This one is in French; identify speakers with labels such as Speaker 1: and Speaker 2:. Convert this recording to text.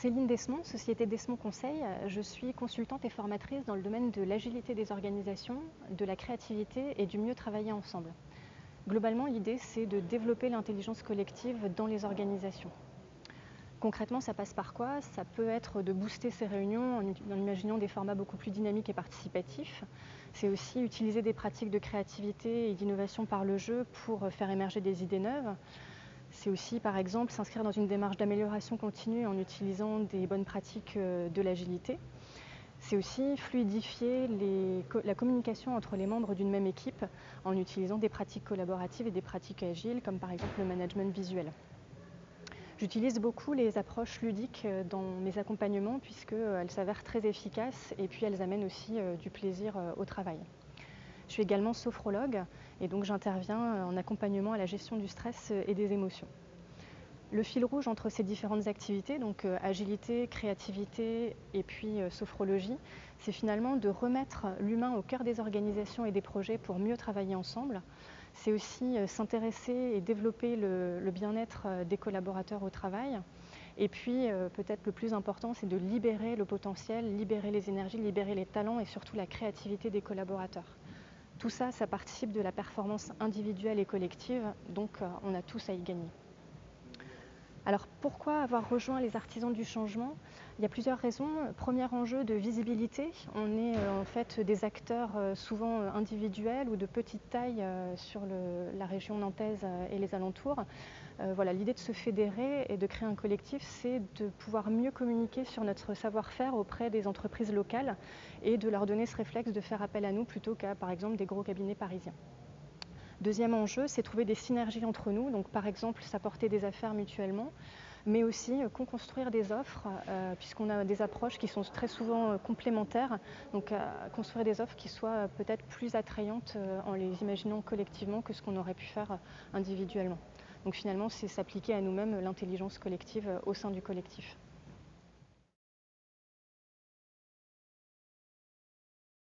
Speaker 1: Céline Desmond, société Desmond Conseil. Je suis consultante et formatrice dans le domaine de l'agilité des organisations, de la créativité et du mieux travailler ensemble. Globalement, l'idée, c'est de développer l'intelligence collective dans les organisations. Concrètement, ça passe par quoi? Ça peut être de booster ces réunions en imaginant des formats beaucoup plus dynamiques et participatifs. C'est aussi utiliser des pratiques de créativité et d'innovation par le jeu pour faire émerger des idées neuves. C'est aussi, par exemple, s'inscrire dans une démarche d'amélioration continue en utilisant des bonnes pratiques de l'agilité. C'est aussi fluidifier la communication entre les membres d'une même équipe en utilisant des pratiques collaboratives et des pratiques agiles, comme par exemple le management visuel. J'utilise beaucoup les approches ludiques dans mes accompagnements puisqu'elles s'avèrent très efficaces et puis elles amènent aussi du plaisir au travail. Je suis également sophrologue et donc j'interviens en accompagnement à la gestion du stress et des émotions. Le fil rouge entre ces différentes activités, donc agilité, créativité et puis sophrologie, c'est finalement de remettre l'humain au cœur des organisations et des projets pour mieux travailler ensemble. C'est aussi s'intéresser et développer le bien-être des collaborateurs au travail. Et puis peut-être le plus important, c'est de libérer le potentiel, libérer les énergies, libérer les talents et surtout la créativité des collaborateurs. Tout ça, ça participe de la performance individuelle et collective, donc on a tous à y gagner. Alors pourquoi avoir rejoint les artisans du changement? Il y a plusieurs raisons. Premier enjeu de visibilité. On est en fait des acteurs souvent individuels ou de petite taille sur la région nantaise et les alentours. Voilà, l'idée de se fédérer et de créer un collectif, c'est de pouvoir mieux communiquer sur notre savoir-faire auprès des entreprises locales et de leur donner ce réflexe de faire appel à nous plutôt qu'à, par exemple, des gros cabinets parisiens. Deuxième enjeu, c'est trouver des synergies entre nous, donc par exemple s'apporter des affaires mutuellement, mais aussi construire des offres, puisqu'on a des approches qui sont très souvent complémentaires, donc construire des offres qui soient peut-être plus attrayantes en les imaginant collectivement que ce qu'on aurait pu faire individuellement. Donc finalement, c'est s'appliquer à nous-mêmes l'intelligence collective au sein du collectif.